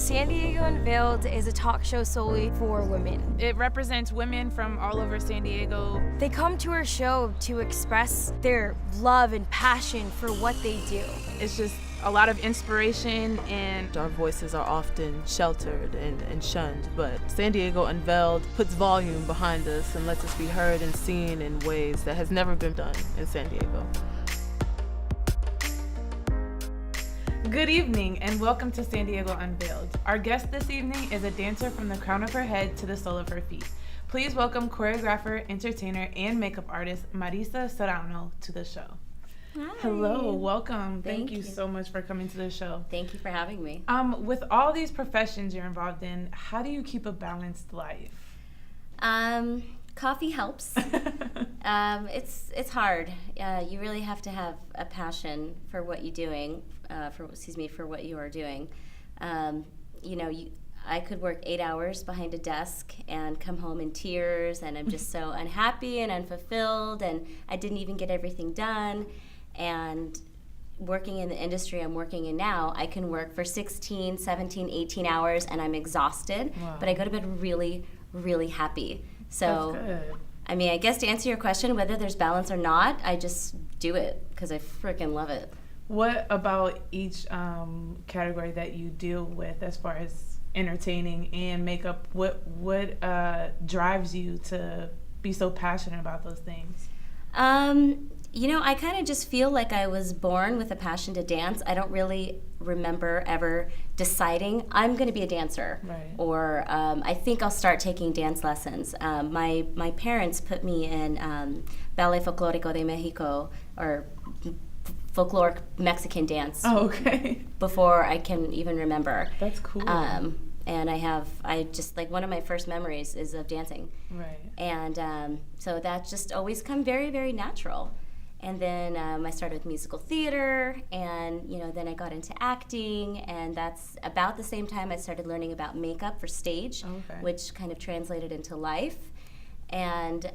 San Diego Unveiled is a talk show solely for women. It represents women from all over San Diego. They come to our show to express their love and passion for what they do. It's just a lot of inspiration, and our voices are often sheltered and shunned, but San Diego Unveiled puts volume behind us and lets us be heard and seen in ways that has never been done in San Diego. Good evening and welcome to San Diego Unveiled. Our guest this evening is a dancer from the crown of her head to the sole of her feet. Please welcome choreographer, entertainer, and makeup artist Marisa Serrano to the show. Hi. Hello, welcome. Thank you you so much for coming to the show. Thank you for having me. With all these professions you're involved in, how do you keep a balanced life? Coffee helps. It's hard. You really have to have a passion for what you're doing. For what you are doing. I could work 8 hours behind a desk and come home in tears, and I'm just so unhappy and unfulfilled, and I didn't even get everything done. And working in the industry I'm working in now, I can work for 16, 17, 18 hours, and I'm exhausted. Wow. But I go to bed really, really happy. So, That's good. I mean, I guess to answer your question, whether there's balance or not, I just do it because I freaking love it. What about each category that you deal with as far as entertaining and makeup, what drives you to be so passionate about those things? I kind of just feel like I was born with a passion to dance. I don't really remember ever deciding I'm going to be a dancer. Right. Or I think I'll start taking dance lessons. My parents put me in Ballet Folclórico de Mexico, or folkloric Mexican dance. Oh, okay. Before I can even remember. That's cool. And I just, like, one of my first memories is of dancing. Right. And so that just always come very, very natural. And then I started with musical theater, and then I got into acting, and that's about the same time I started learning about makeup for stage, Okay. which kind of translated into life. And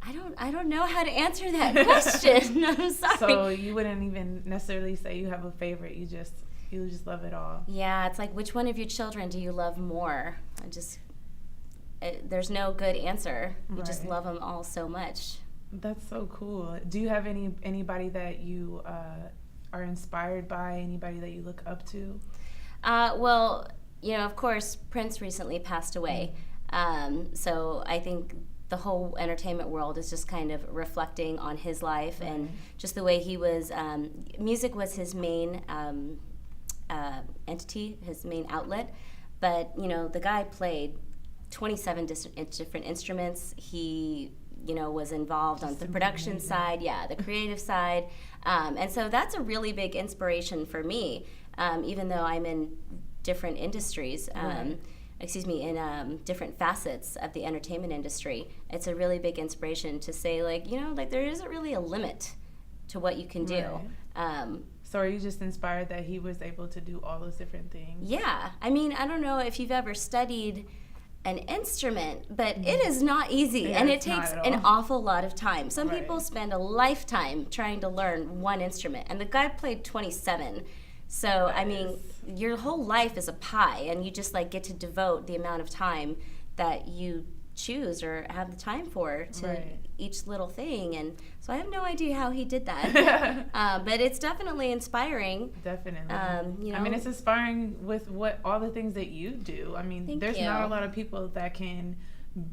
I don't know how to answer that question. I'm sorry. So you wouldn't even necessarily say you have a favorite. You just love it all. Yeah, it's like, which one of your children do you love more? There's no good answer. You just Right. love them all so much. That's so cool. Do you have anybody that you are inspired by? Anybody that you look up to? Well, of course, Prince recently passed away. So I think the whole entertainment world is just kind of reflecting on his life, Right. and just the way he was. Music was his main entity, his main outlet. But the guy played 27 different instruments. He was involved on the production side, the creative side. And so that's a really big inspiration for me, even though I'm in different industries, Right. in different facets of the entertainment industry. It's a really big inspiration to say, there isn't really a limit to what you can do. Right. So are you just inspired that he was able to do all those different things? Yeah. I mean, I don't know if you've ever studied an instrument, but it is not easy, Yeah, and it it's not takes at an all. awful lot of time. Some Right. people spend a lifetime trying to learn one instrument, and the guy played 27. So, I mean, your whole life is a pie, and you just get to devote the amount of time that you choose or have the time for to Right. each little thing. And so I have no idea how he did that. But it's definitely inspiring. Definitely. I I mean, it's inspiring with all the things that you do. I mean, Thank there's you. not a lot of people that can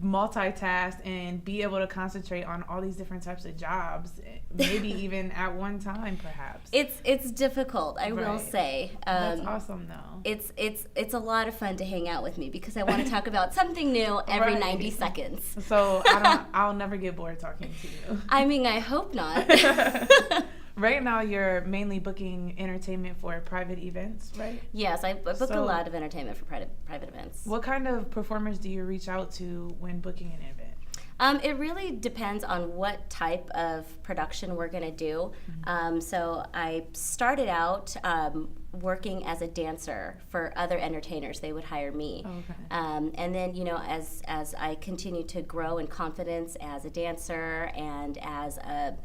multitask and be able to concentrate on all these different types of jobs, maybe even at one time, perhaps. It's difficult, I will Right. say. That's awesome, though. It's a lot of fun to hang out with me because I want to talk about something new every Right. 90 seconds. So I'll never get bored talking to you. I mean, I hope not. Right now, you're mainly booking entertainment for private events, right? Yes, I book a So- lot of entertainment for private events. What kind of performers do you reach out to when booking an event? It really depends on what type of production we're going to do. So I started out working as a dancer for other entertainers. They would hire me. Okay. And then, as I continued to grow in confidence as a dancer and as a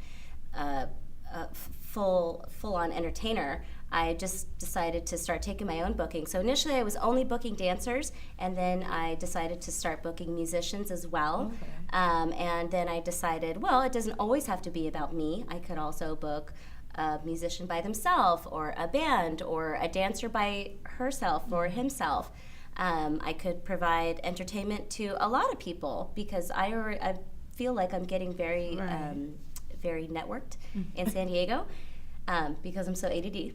full-on entertainer, I just decided to start taking my own booking. So initially I was only booking dancers, and then I decided to start booking musicians as well. Okay. And then I decided, well, it doesn't always have to be about me. I could also book a musician by themselves, or a band, or a dancer by herself or himself. I could provide entertainment to a lot of people because I feel like I'm getting very, very networked in San Diego. Because I'm so ADD.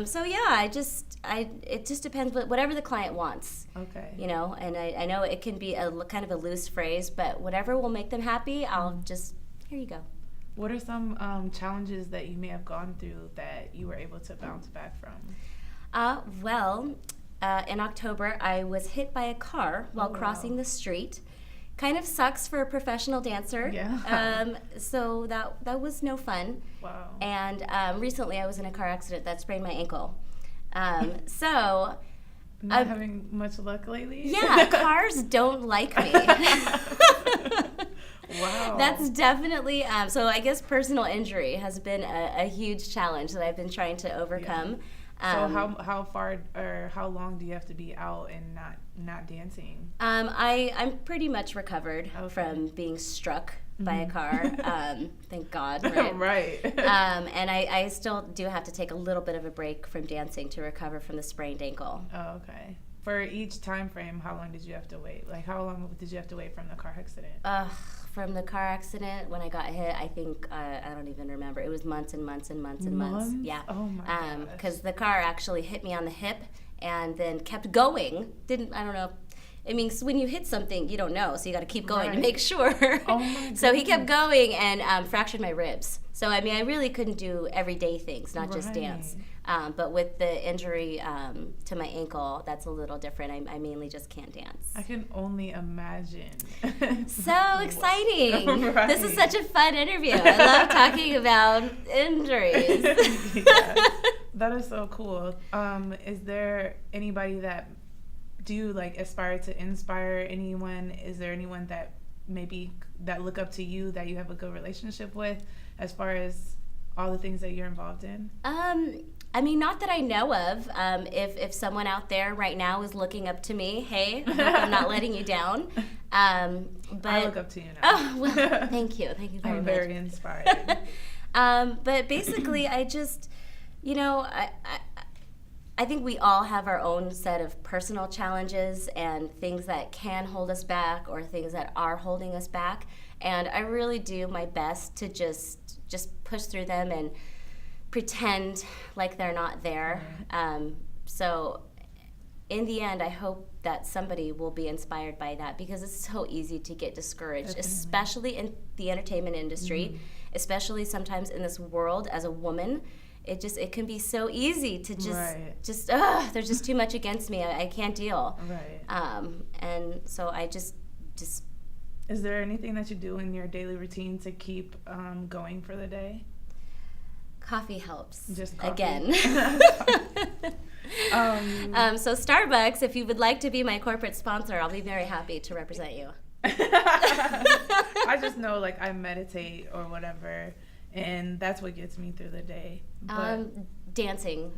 So yeah, it just depends whatever the client wants. Okay. You know, and I know it can be a kind of a loose phrase, but whatever will make them happy, I'll just, here you go. What are some challenges that you may have gone through that you were able to bounce back from? In October, I was hit by a car while crossing the street. Kind of sucks for a professional dancer. Yeah. So that was no fun. Wow. And recently I was in a car accident that sprained my ankle. So Not having much luck lately? yeah, cars don't like me. Wow. That's definitely, so I guess personal injury has been a huge challenge that I've been trying to overcome. So how far or how long do you have to be out and not dancing? I'm pretty much recovered from being struck by a car. Thank God. Right. Right. And I still do have to take a little bit of a break from dancing to recover from the sprained ankle. Oh, okay. For each time frame, how long did you have to wait? Like, how long did you have to wait from the car accident? From the car accident, when I got hit, I think, I don't even remember. It was months and months and months and months. Yeah. Oh my gosh. Because the car actually hit me on the hip and then kept going. I don't know. I mean, when you hit something, you don't know, so you got to keep going to make sure. Oh my So he kept going and fractured my ribs. So, I mean, I really couldn't do everyday things, not just dance. But with the injury to my ankle, that's a little different. I mainly just can't dance. I can only imagine. So exciting. Right. This is such a fun interview. I love talking about injuries. Yeah. That is so cool. Is there anybody do you like aspire to inspire anyone? Is there anyone that maybe that look up to you that you have a good relationship with as far as all the things that you're involved in? I mean, not that I know of. If someone out there right now is looking up to me, hey, I hope I'm not letting you down. But I look up to you now. Oh, well, thank you very much. I'm very inspired. But basically, I just, I think we all have our own set of personal challenges and things that can hold us back or things that are holding us back. And I really do my best to just push through them and pretend like they're not there. So in the end, I hope that somebody will be inspired by that because it's so easy to get discouraged, Definitely. Especially in the entertainment industry, especially sometimes in this world as a woman. It can be so easy to there's just too much against me. I can't deal. Right. And so I just. Is there anything that you do in your daily routine to keep going for the day? Coffee helps. Just coffee? Again. So Starbucks, if you would like to be my corporate sponsor, I'll be very happy to represent you. I just know, like, I meditate or whatever, and that's what gets me through the day. But dancing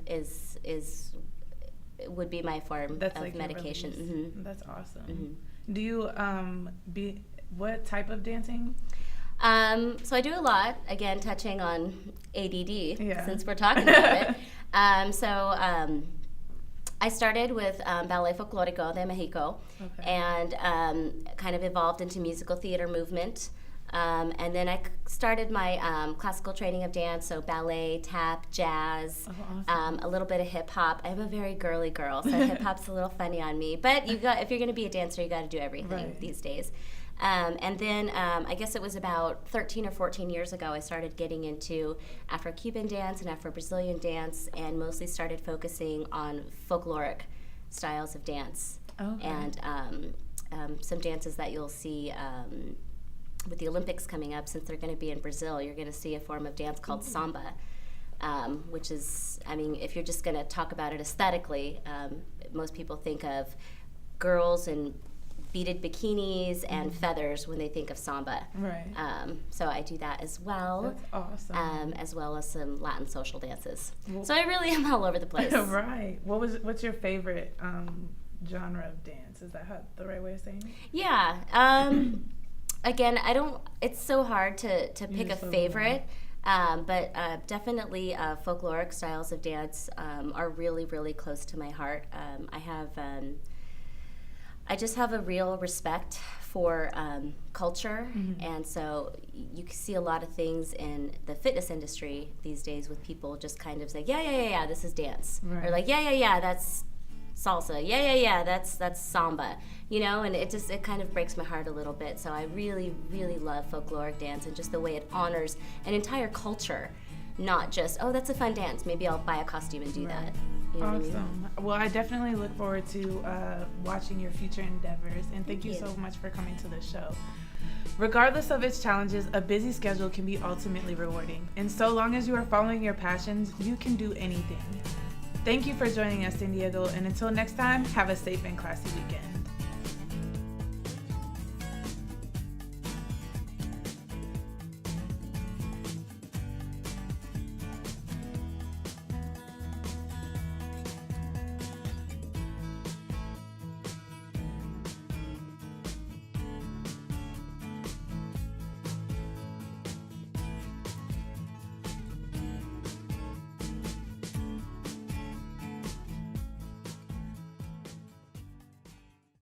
would be my form of like medication. Mm-hmm. That's awesome. Mm-hmm. Do you what type of dancing? So I do a lot. Again, touching on ADD since we're talking about it. I started with Ballet Folklórico de Mexico, and kind of evolved into musical theater movement. And then I started my classical training of dance, so ballet, tap, jazz, awesome. a little bit of hip hop. I'm a very girly girl, so hip hop's a little funny on me. But if you're going to be a dancer, you got to do everything these days. And then I guess it was about 13 or 14 years ago, I started getting into Afro-Cuban dance and Afro-Brazilian dance, and mostly started focusing on folkloric styles of dance. And some dances that you'll see with the Olympics coming up, since they're going to be in Brazil, you're going to see a form of dance called samba, which is, I mean, if you're just going to talk about it aesthetically, most people think of girls in beaded bikinis and feathers when they think of samba. Right. So I do that as well. That's awesome. As well as some Latin social dances. So I really am all over the place. Right. What's your favorite genre of dance? Is that the right way of saying it? Yeah. Again, it's so hard to pick a favorite. But definitely folkloric styles of dance are really, really close to my heart. I just have a real respect for culture, and so you can see a lot of things in the fitness industry these days with people just kind of say, yeah, this is dance, or like, yeah, that's salsa, yeah, that's samba, and it kind of breaks my heart a little bit. So I really, really love folkloric dance and just the way it honors an entire culture, not just, oh, that's a fun dance, maybe I'll buy a costume and do that. You know what I mean? Awesome. Well, I definitely look forward to watching your future endeavors, and thank you so much for coming to the show. Regardless of its challenges, a busy schedule can be ultimately rewarding, and so long as you are following your passions, you can do anything. Thank you for joining us, San Diego, and until next time, have a safe and classy weekend.